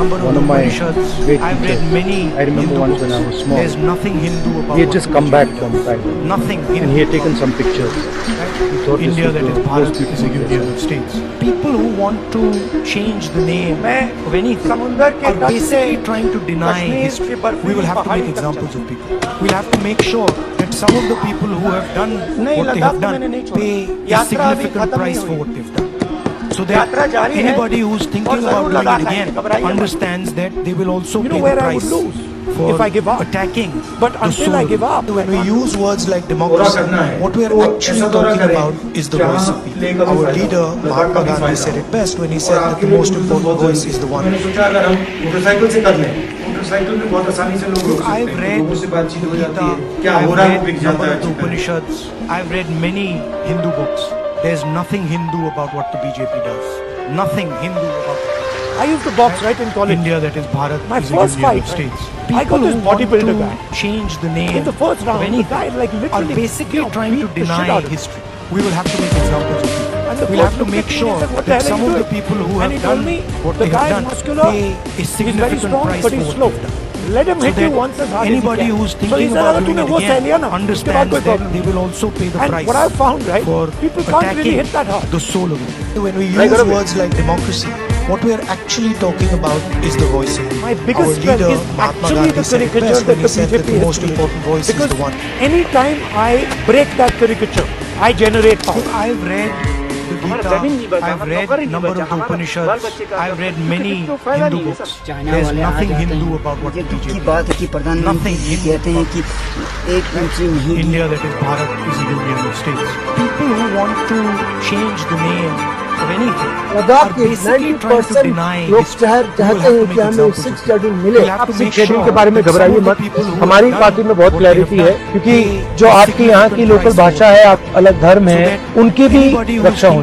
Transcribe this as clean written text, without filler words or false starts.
one of my great teachers. I remember once when I was small. There's nothing Hindu about He had just come back from Thailand. Nothing And he had taken some pictures. He thought India, that is Bharat, those is a union of states. People who want to change the name of anything are basically trying to deny history. We will have to make examples of people. We'll have to make sure that some of the people who have done what they have done pay a significant price for what they've done. So that anybody who's thinking about doing it again understands that they will also pay the price for if I give up. attacking. But until I give up, when we use words like democracy, what we are actually talking about is the voice of people. Our leader Mahatma Gandhi said it best when he said that the most important voice is the one. I've read Gita, I've read number of the Upanishads, I've read many Hindu books. There's nothing Hindu about what the BJP does. Nothing Hindu about it. I used to box right in college. India, that is Bharat, My is first a union fight, of states. I got this bodybuilder guy. Change the name In the first round, of the anything guy like are literally basically trying to beat the shit deny out of him. history. We will have to make examples of people. And the We'll have coach to looked make at me and sure said, "What the that hell are some you of the doing?" people who And have he told done me, what the they guy have is done muscular, pay a he's very significant strong, price but for he's what slow. they've done. Let him So hit you that once as hard anybody as he can. who's So he thinking said, about "अगर doing तूने it वो सह लिया again ना, उसके बाद understands कोई that problem they will also pay the And price what I found, right, for people can't really attacking hit that hard. the soul of it. When we use words like democracy, what we are actually talking about is the voice of it. My biggest Our strength leader is Mahatma actually Gandhi the said it caricature best that when the he said that BJP the has most created. important voice is Because the one. anytime I break that caricature, I generate power. I've read the Gita, I've read number of the Upanishads, I've read many Hindu books. There's nothing Hindu about what the BJP does. Nothing Hindu कहते हैं कि एक इंची नहीं India, that is Bharat, is a union of states. People who want to change the name of anything Ladakh are के basically trying to 90% deny लोग history. चाहते We will हैं have to कि make हमें examples of 6 people. शेड्यूल मिले। We'll have आप to 6 make schedule sure के बारे में that घबराइए some of the मत। people who हमारी have पार्टी में बहुत done what they clarity have है done क्योंकि pay जो a आपकी यहाँ की significant लोकल price for भाषा what है, they आप अलग धर्म है, So that उनकी भी anybody who's रक्षा होनी